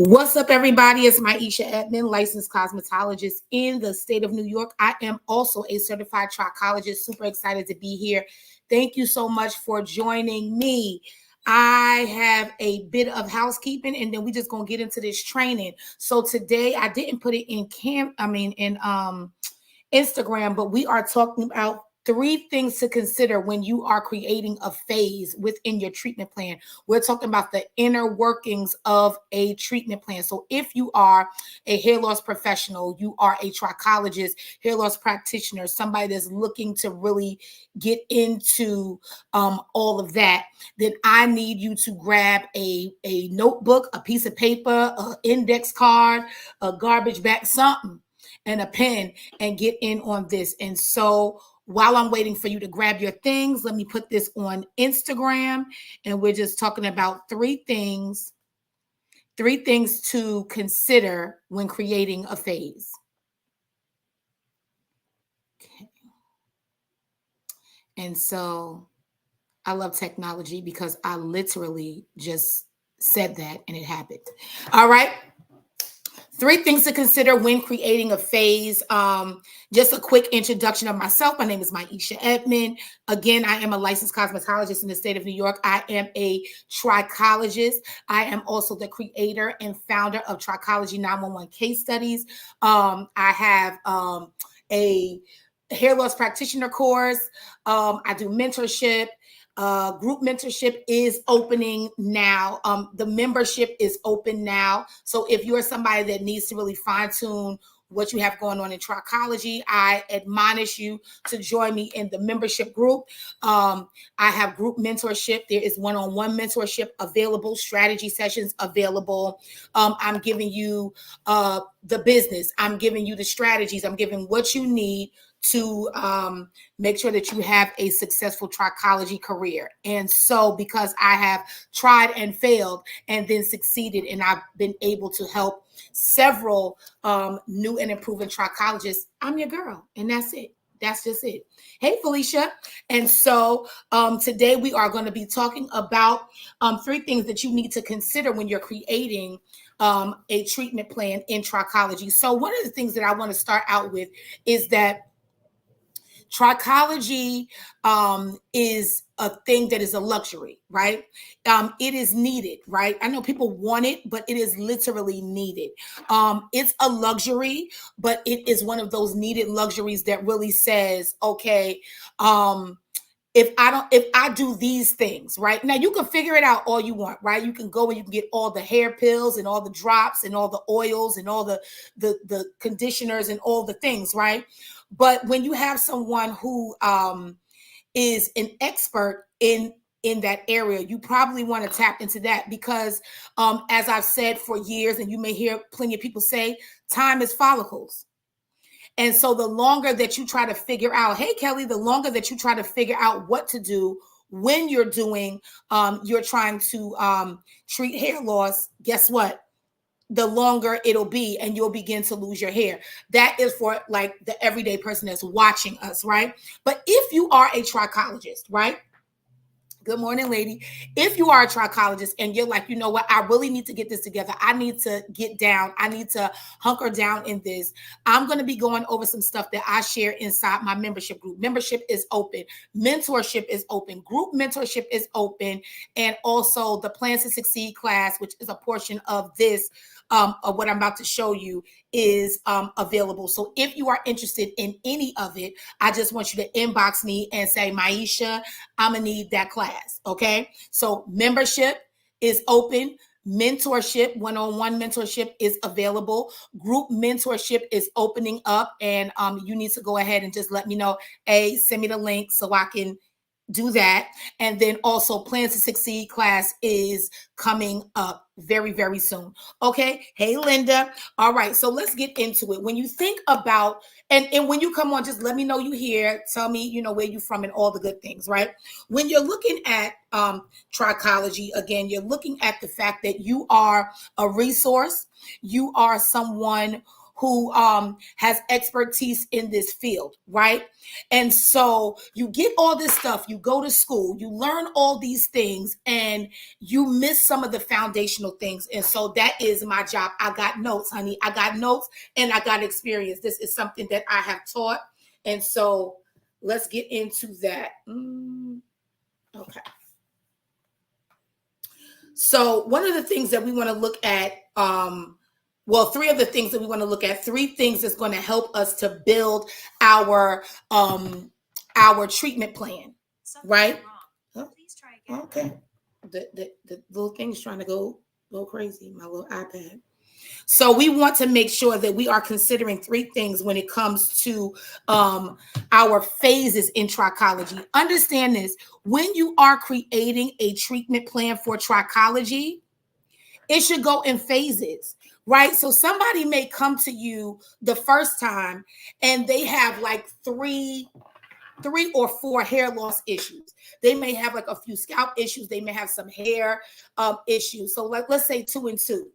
What's up, everybody? It's Maisha Edmond, licensed cosmetologist in the state of New York. I am also a certified trichologist. Super excited to be here. Thank you so much for joining me. I have a bit of housekeeping, and then we just gonna get into this training. So today, I didn't put it in Instagram, but we are talking about 3 things to consider when you are creating a phase within your treatment plan. We're talking about the inner workings of a treatment plan. So if you are a hair loss professional, you are a trichologist, hair loss practitioner, somebody that's looking to really get into all of that, then I need you to grab a notebook, a piece of paper, an index card, a garbage bag, something, and a pen, and get in on this. And so while I'm waiting for you to grab your things, let me put this on Instagram, and we're just talking about 3 things to consider when creating a phase. Okay. And so I love technology because I literally just said that and it happened. All right. 3 things to consider when creating a phase. Just a quick introduction of myself. My name is Maisha Edmond. Again, I am a licensed cosmetologist in the state of New York. I am a trichologist. I am also the creator and founder of Trichology 911 Case Studies. I have a hair loss practitioner course. I do mentorship. Group mentorship is opening now. The membership is open now. So if you're somebody that needs to really fine tune what you have going on in trichology, I admonish you to join me in the membership group. I have group mentorship. There is one-on-one mentorship available, strategy sessions available. I'm giving you the business. I'm giving you the strategies. I'm giving what you need to make sure that you have a successful trichology career. And so because I have tried and failed and then succeeded, and I've been able to help several new and improving trichologists, I'm your girl, and that's it. That's just it. Hey, Felicia. And so today we are going to be talking about 3 things that you need to consider when you're creating a treatment plan in trichology. So one of the things that I want to start out with is that trichology is a thing that is a luxury, right? It is needed, right? I know people want it, but it is literally needed. It's a luxury, but it is one of those needed luxuries that really says, okay, if I do these things, right? Now you can figure it out all you want, right? You can go and you can get all the hair pills and all the drops and all the oils and all the conditioners and all the things, right? But when you have someone who is an expert in that area, you probably want to tap into that because as I've said for years, and you may hear plenty of people say, time is follicles. And so the longer that you try to figure out, hey, Kelly, the longer that you try to figure out what to do when you're doing, you're trying to treat hair loss, guess what? The longer it'll be, and you'll begin to lose your hair. That is for like the everyday person that's watching us, right? But if you are a trichologist, right? Good morning, lady. If you are a trichologist and you're like, you know what, I really need to get this together. I need to get down. I need to hunker down in this. I'm going to be going over some stuff that I share inside my membership group. Membership is open. Mentorship is open. Group mentorship is open. And also the Plans to Succeed class, which is a portion of this, of what I'm about to show you, is available. So if you are interested in any of it, I just want you to inbox me and say, Maisha, I'm going to need that class. Okay. So membership is open. Mentorship, one-on-one mentorship is available. Group mentorship is opening up, and you need to go ahead and just let me know. Send me the link so I can do that. And then also Plans to Succeed class is coming up very, very soon. Okay. Hey, Linda. All right. So let's get into it. When you think about, and when you come on, just let me know you here. Tell me, you know, where you're from and all the good things, right? When you're looking at trichology, again, you're looking at the fact that you are a resource. You are someone who has expertise in this field, right? And so you get all this stuff, you go to school, you learn all these things, and you miss some of the foundational things. And so that is my job. I got notes, honey. I got notes and I got experience. This is something that I have taught. And so let's get into that. Okay. So one of the things that we want to look at, three of the things that we want to look at, three things that's going to help us to build our treatment plan, right? Oh, okay. The little thing's trying to go crazy, my little iPad. So we want to make sure that we are considering three things when it comes to our phases in trichology. Understand this: when you are creating a treatment plan for trichology, it should go in phases, right? So somebody may come to you the first time and they have like three or four hair loss issues. They may have like a few scalp issues. They may have some hair issues. So let's say 2 and 2.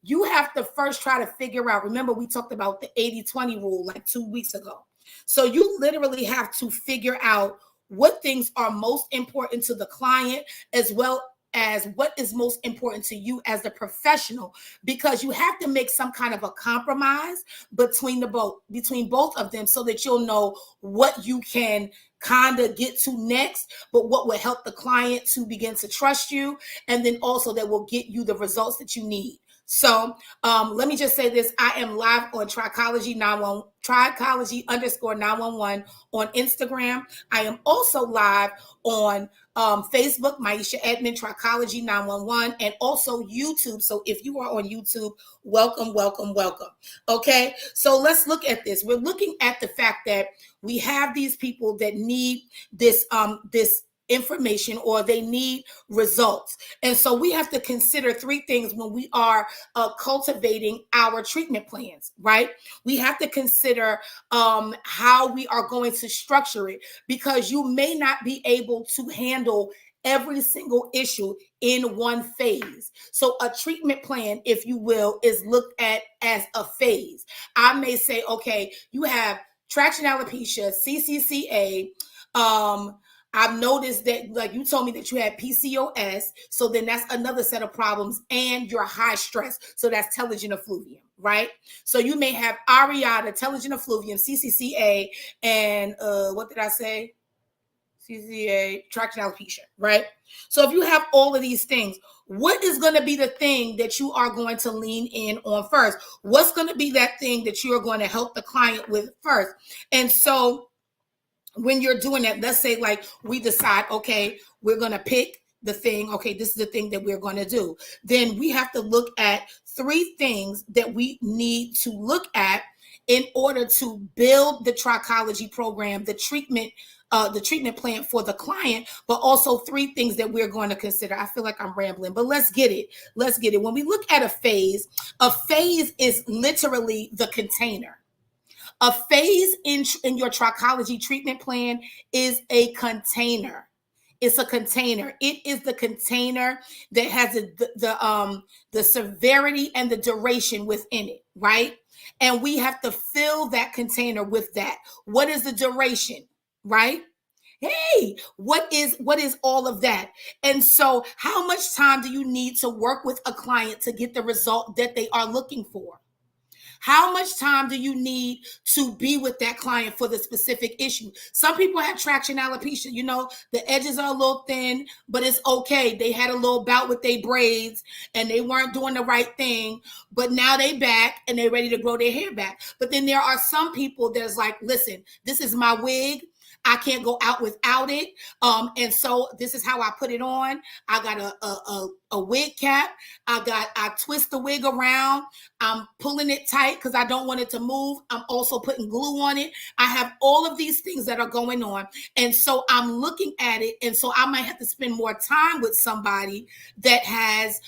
You have to first try to figure out, remember we talked about the 80-20 rule like 2 weeks ago. So you literally have to figure out what things are most important to the client, as well as what is most important to you as the professional, because you have to make some kind of a compromise between both of them, so that you'll know what you can kind of get to next, but what will help the client to begin to trust you, and then also that will get you the results that you need. So let me just say this: I am live on Trichology _911 on Instagram. I am also live on Facebook, Maisha Edmond, Trichology 911, and also YouTube. So if you are on YouTube, welcome. Okay, so let's look at this. We're looking at the fact that we have these people that need this information, or they need results. And so we have to consider three things when we are cultivating our treatment plans, right? We have to consider how we are going to structure it, because you may not be able to handle every single issue in one phase. So a treatment plan, if you will, is looked at as a phase. I may say, okay, you have traction alopecia, CCCA, I've noticed that, like you told me that you had PCOS, so then that's another set of problems, and you're high stress, so that's telogen effluvium, right? So you may have areata, telogen effluvium, CCCA, and what did I say? CCA, traction alopecia, right? So if you have all of these things, what is going to be the thing that you are going to lean in on first? What's going to be that thing that you are going to help the client with first? And so when you're doing that, let's say like we decide, okay, we're going to pick the thing. Okay, this is the thing that we're going to do. Then we have to look at three things that we need to look at in order to build the trichology program, the treatment plan for the client, but also three things that we're going to consider. I feel like I'm rambling, but let's get it. When we look at a phase is literally the container. A phase in your trichology treatment plan is a container. It's a container. It is the container that has the severity and the duration within it, right? And we have to fill that container with that. What is the duration, right? Hey, what is all of that? And so how much time do you need to work with a client to get the result that they are looking for? How much time do you need to be with that client for the specific issue? Some people have traction alopecia. You know, the edges are a little thin, but it's okay. They had a little bout with their braids and they weren't doing the right thing, but now they back and they're ready to grow their hair back. But then there are some people that's like, listen, this is my wig. I can't go out without it. And so this is how I put it on. I got a wig cap. I twist the wig around. I'm pulling it tight because I don't want it to move. I'm also putting glue on it. I have all of these things that are going on. And so I'm looking at it. And so I might have to spend more time with somebody that has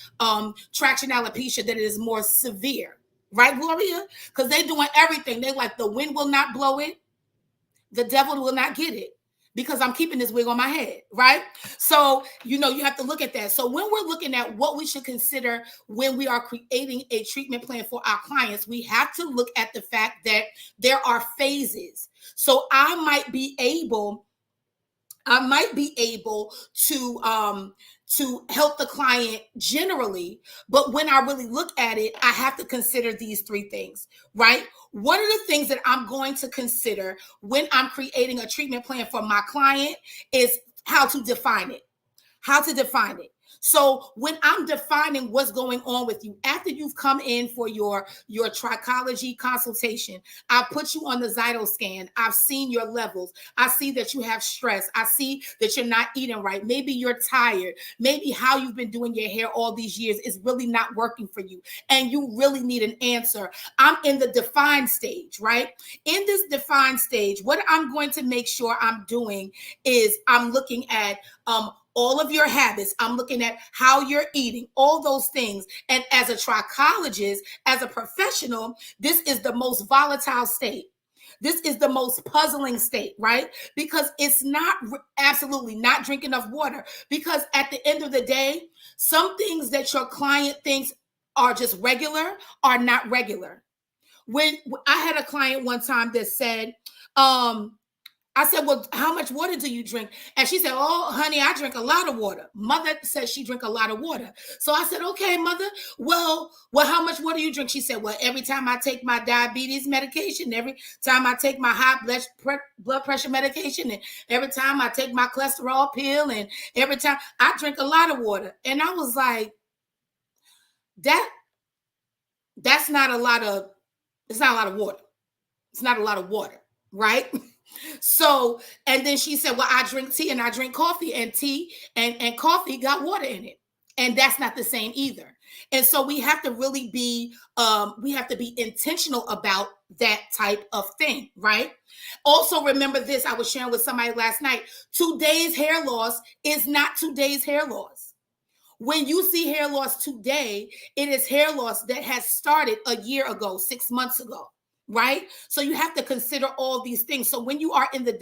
traction alopecia that is more severe. Right, Gloria? Because they're doing everything. They like, the wind will not blow it. The devil will not get it. because I'm keeping this wig on my head, right? So, you have to look at that. So when we're looking at what we should consider when we are creating a treatment plan for our clients, we have to look at the fact that there are phases. So I might be able to help the client generally, but when I really look at it, I have to consider these three things, right? What are the things that I'm going to consider when I'm creating a treatment plan for my client is how to define it. How to define it. So when I'm defining what's going on with you, after you've come in for your trichology consultation, I put you on the Zyto scan. I've seen your levels. I see that you have stress. I see that you're not eating right. Maybe you're tired. Maybe how you've been doing your hair all these years is really not working for you, and you really need an answer. I'm in the defined stage, right? In this defined stage, what I'm going to make sure I'm doing is I'm looking at all of your habits. I'm looking at how you're eating, all those things. And as a trichologist, as a professional, this is the most volatile state. This is the most puzzling state, right? Because it's not absolutely not drink enough water. Because at the end of the day, some things that your client thinks are just regular are not regular. When I had a client one time that said, I said, well, how much water do you drink? And she said, oh, honey, I drink a lot of water. Mother says she drink a lot of water. So I said, okay, mother, well, how much water do you drink? She said, well, every time I take my diabetes medication, every time I take my high blood pressure medication, and every time I take my cholesterol pill, and every time I drink a lot of water. And I was like, that's not a lot of, it's not a lot of water. It's not a lot of water, right? So, and then she said, well, I drink tea and I drink coffee, and tea and coffee got water in it. And that's not the same either. And so we have to really be, intentional about that type of thing, right? Also, remember this, I was sharing with somebody last night, today's hair loss is not today's hair loss. When you see hair loss today, it is hair loss that has started a year ago, 6 months ago. Right? So you have to consider all these things. So when you are in the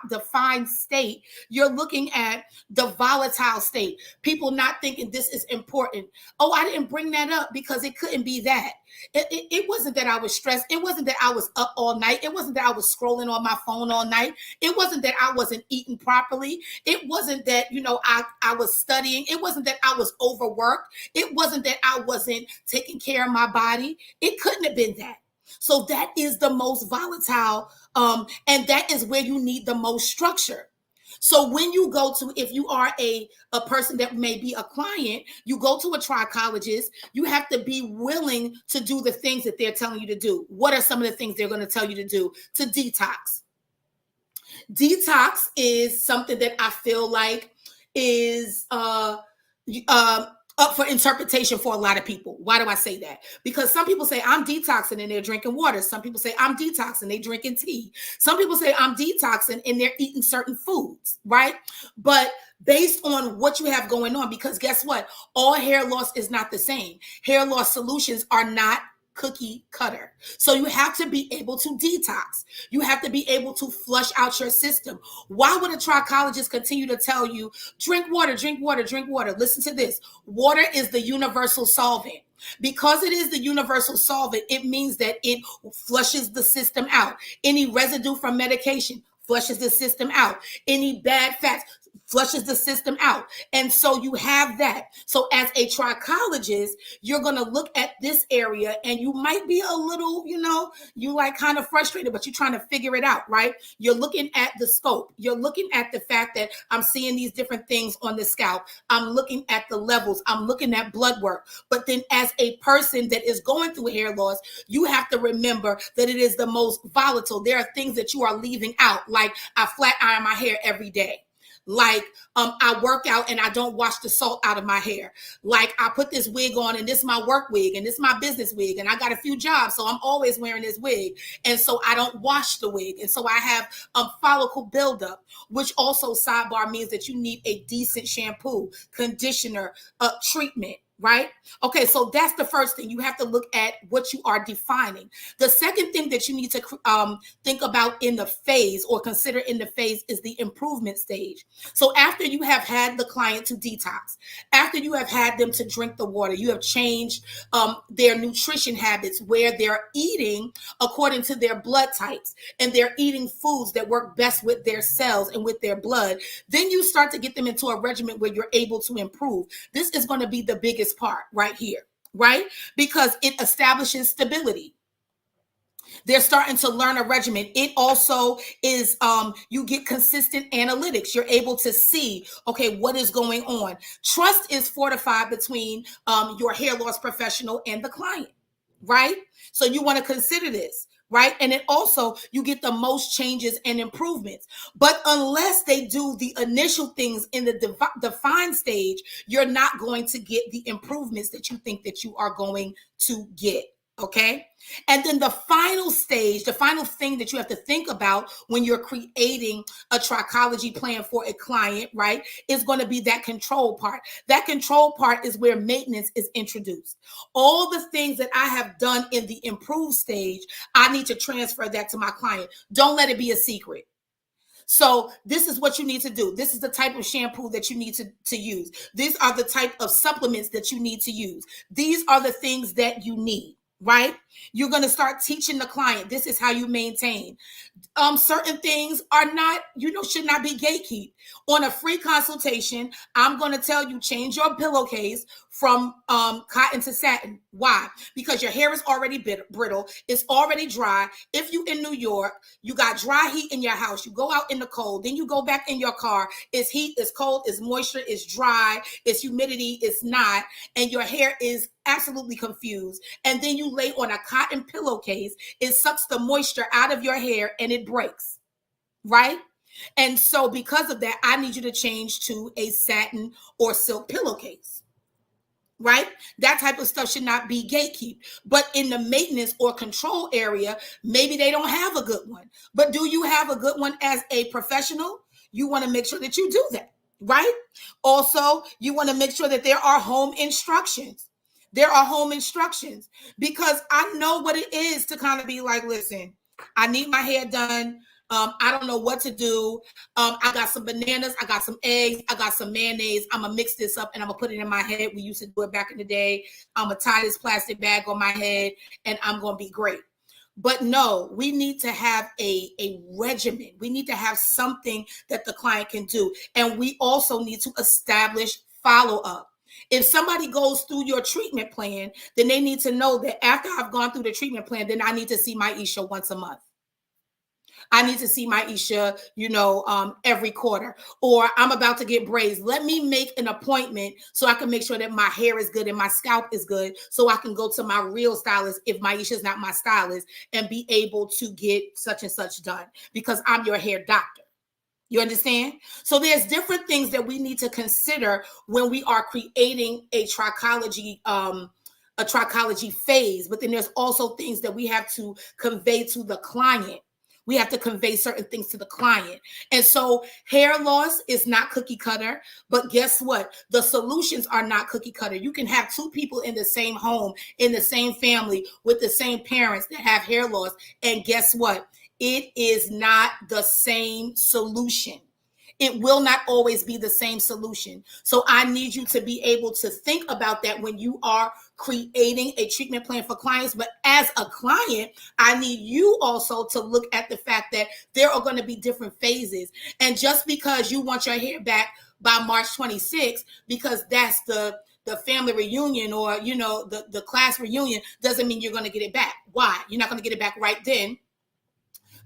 defined state, you're looking at the volatile state. People not thinking this is important. Oh, I didn't bring that up because it couldn't be that. It wasn't that I was stressed. It wasn't that I was up all night. It wasn't that I was scrolling on my phone all night. It wasn't that I wasn't eating properly. It wasn't that, I was studying. It wasn't that I was overworked. It wasn't that I wasn't taking care of my body. It couldn't have been that. So that is the most volatile, and that is where you need the most structure. So when you go to, if you are a person that may be a client, you go to a trichologist, you have to be willing to do the things that they're telling you to do. What are some of the things they're going to tell you to do? To detox. Detox is something that I feel like is up for interpretation for a lot of people. Why do I say that? Because some people say I'm detoxing and they're drinking water. Some people say I'm detoxing, they drinking tea. Some people say I'm detoxing and they're eating certain foods, right? But based on what you have going on, because guess what? All hair loss is not the same. Hair loss solutions are not cookie cutter. So you have to be able to detox. You have to be able to flush out your system. Why would a trichologist continue to tell you, drink water, drink water, drink water? Listen to this. Water is the universal solvent. Because it is the universal solvent, it means that it flushes the system out. Any residue from medication flushes the system out. Any bad fats flushes the system out. And so you have that. So as a trichologist, you're going to look at this area and you might be a little, you like kind of frustrated, but you're trying to figure it out, right? You're looking at the scope. You're looking at the fact that I'm seeing these different things on the scalp. I'm looking at the levels. I'm looking at blood work. But then as a person that is going through hair loss, you have to remember that it is the most volatile. There are things that you are leaving out, like I flat iron my hair every day. Like I work out and I don't wash the salt out of my hair. Like I put this wig on and this is my work wig and this is my business wig and I got a few jobs, so I'm always wearing this wig. And so I don't wash the wig. And so I have follicle buildup, which also sidebar means that you need a decent shampoo, conditioner, treatment. right? Okay, so that's the first thing. You have to look at what you are defining. The second thing that you need to think about in the phase or consider in the phase is the improvement stage. So after you have had the client to detox, after you have had them to drink the water, you have changed their nutrition habits where they're eating according to their blood types and they're eating foods that work best with their cells and with their blood, then you start to get them into a regimen where you're able to improve. This is going to be the biggest part right here, right? Because it establishes stability. They're starting to learn a regimen. It also is you get consistent analytics. You're able to see, okay, what is going on. Trust is fortified between your hair loss professional and the client, right? So you want to consider this, right? And it also, you get the most changes and improvements. But unless they do the initial things in the defined stage, you're not going to get the improvements that you think that you are going to get. Okay. And then the final stage, the final thing that you have to think about when you're creating a trichology plan for a client, right, is going to be that control part. That control part is where maintenance is introduced. All the things that I have done in the improved stage, I need to transfer that to my client. Don't let it be a secret. So this is what you need to do. This is the type of shampoo that you need to use. These are the type of supplements that you need to use. These are the things that you need, right? You're going to start teaching the client. This is how you maintain. Certain things are not, should not be gatekeep. On a free consultation, I'm going to tell you, change your pillowcase from cotton to satin. Why? Because your hair is already brittle. It's already dry. If you in New York, you got dry heat in your house. You go out in the cold. Then you go back in your car. It's heat, it's cold, it's moisture, it's dry, it's humidity, it's not. And your hair is absolutely confused. And then you lay on a cotton pillowcase. It sucks the moisture out of your hair and it breaks, right? And so because of that, I need you to change to a satin or silk pillowcase, right? That type of stuff should not be gatekeep. But in the maintenance or control area, maybe they don't have a good one. But do you have a good one as a professional? You want to make sure that you do that, right? Also, you want to make sure that there are home instructions. There are home instructions because I know what it is to kind of be like, listen, I need my hair done. I don't know what to do. I got some bananas. I got some eggs. I got some mayonnaise. I'm going to mix this up and I'm going to put it in my head. We used to do it back in the day. I'm going to tie this plastic bag on my head and I'm going to be great. But no, we need to have a regimen. We need to have something that the client can do. And we also need to establish follow-up. If somebody goes through your treatment plan, then they need to know that after I've gone through the treatment plan, then I need to see my Isha once a month. I need to see my Isha, every quarter, or I'm about to get braids. Let me make an appointment so I can make sure that my hair is good and my scalp is good so I can go to my real stylist if my Isha is not my stylist and be able to get such and such done because I'm your hair doctor. You understand? So there's different things that we need to consider when we are creating a trichology phase, but then there's also things that we have to convey to the client. We have to convey certain things to the client. And so hair loss is not cookie cutter, but guess what? The solutions are not cookie cutter. You can have two people in the same home, in the same family, with the same parents that have hair loss. And guess what? It is not the same solution. It will not always be the same solution. So I need you to be able to think about that when you are creating a treatment plan for clients. But as a client, I need you also to look at the fact that there are going to be different phases. And just because you want your hair back by March 26th, because that's the family reunion or, the class reunion, doesn't mean you're going to get it back. Why? You're not going to get it back right then,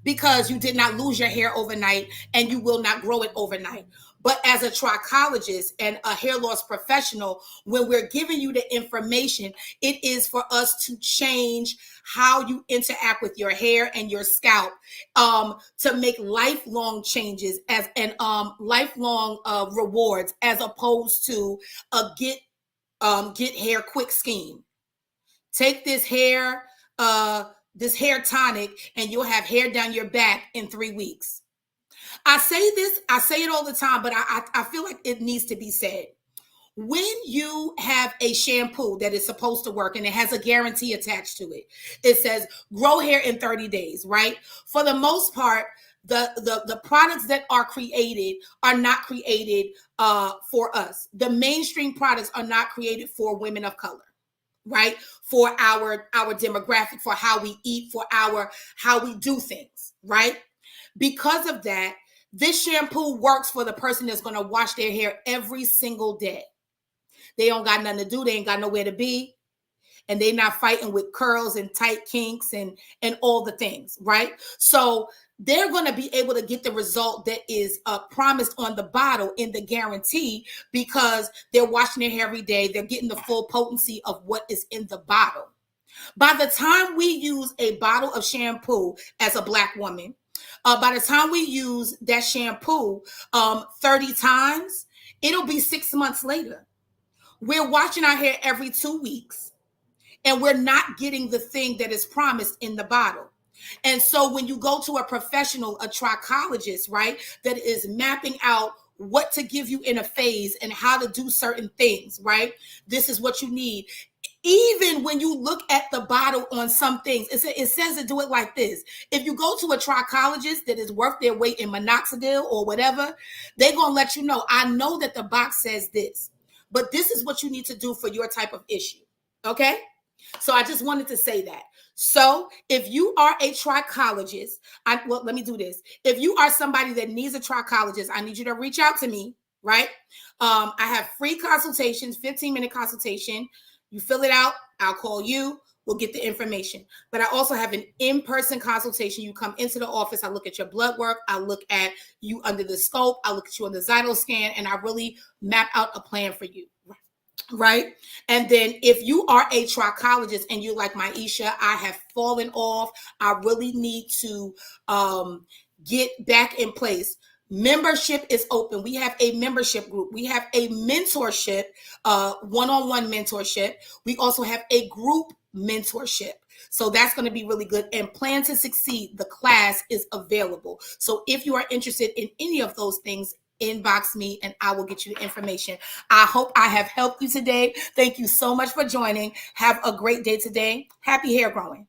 because you did not lose your hair overnight and you will not grow it overnight. But as a trichologist and a hair loss professional, when we're giving you the information, it is for us to change how you interact with your hair and your scalp, to make lifelong changes and lifelong rewards, as opposed to a get hair quick scheme. Take this hair tonic and you'll have hair down your back in 3 weeks. I say it all the time, but I feel like it needs to be said. When you have a shampoo that is supposed to work and it has a guarantee attached to it, it says grow hair in 30 days, right? For the most part, the products that are created are not created for us. The mainstream products are not created for women of color, right? For our demographic, for how we eat, for our how we do things, right? Because of that, this shampoo works for the person that's going to wash their hair every single day. They don't got nothing to do, they ain't got nowhere to be, and they not fighting with curls and tight kinks and all the things, right? So they're going to be able to get the result that is promised on the bottle in the guarantee, because they're washing their hair every day. They're getting the full potency of what is in the bottle. By the time we use a bottle of shampoo as a Black woman, by the time we use that shampoo 30 times, it'll be 6 months later. We're washing our hair every 2 weeks, and we're not getting the thing that is promised in the bottle. And so when you go to a professional, a trichologist, right, that is mapping out what to give you in a phase and how to do certain things, right? This is what you need. Even when you look at the bottle on some things, it says to do it like this. If you go to a trichologist that is worth their weight in minoxidil or whatever, they're going to let you know, I know that the box says this, but this is what you need to do for your type of issue. Okay? So I just wanted to say that. So if you are a trichologist, let me do this. If you are somebody that needs a trichologist, I need you to reach out to me, right? I have free consultations, 15-minute consultation. You fill it out, I'll call you, we'll get the information. But I also have an in-person consultation. You come into the office, I look at your blood work, I look at you under the scope, I look at you on the Zyto scan, and I really map out a plan for you. Right. And then if you are a trichologist and you're like, Maisha, I have fallen off, I really need to get back in place. Membership is open. We have a membership group. We have a mentorship, one-on-one mentorship. We also have a group mentorship. So that's going to be really good. And Plan to Succeed, the class is available. So if you are interested in any of those things, inbox me and I will get you the information. I hope I have helped you today. Thank you so much for joining. Have a great day today. Happy hair growing.